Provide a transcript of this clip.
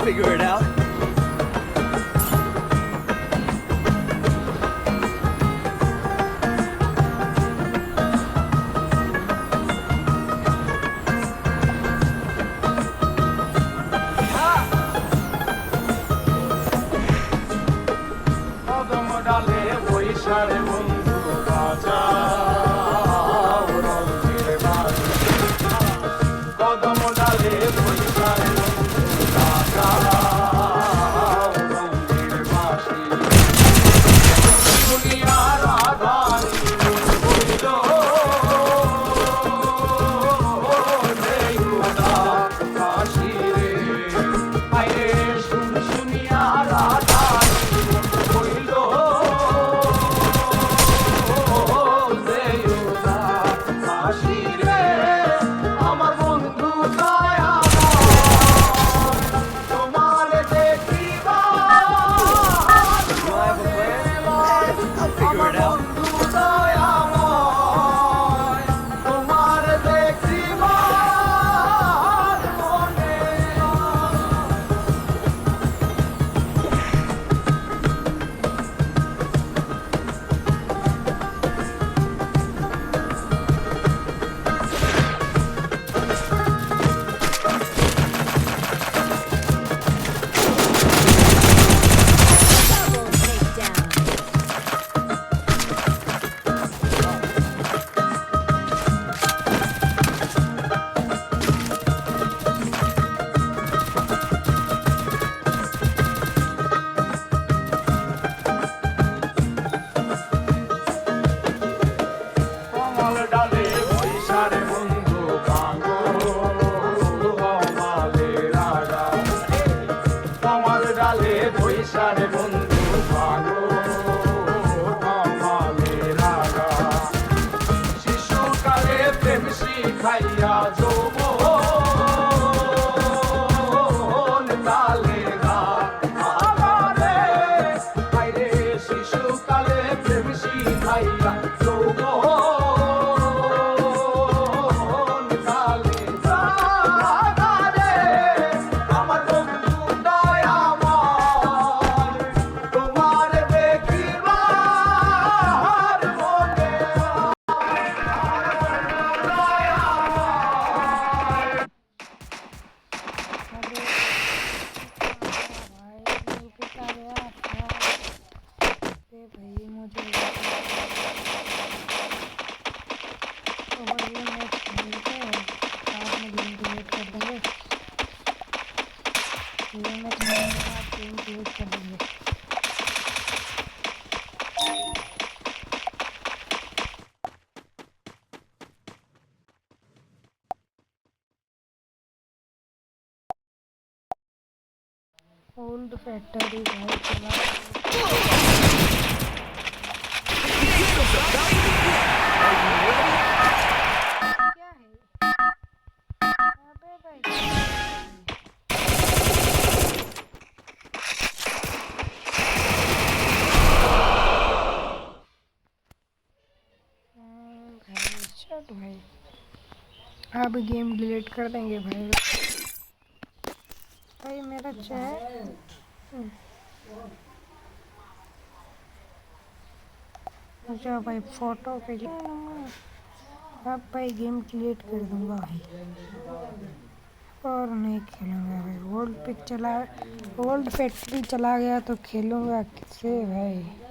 figure it out. Old factory भाई चला क्या है अबे भाई चल भाई अब गेम डिलीट कर देंगे भाई भाई मेरा चैट अच्छा भाई फोटो पे अब भाई गेम डिलीट कर दूंगा भाई और नहीं खेलूंगा भाई ओल्ड फैक्ट्री चला गया तो खेलूंगा किससे भाई।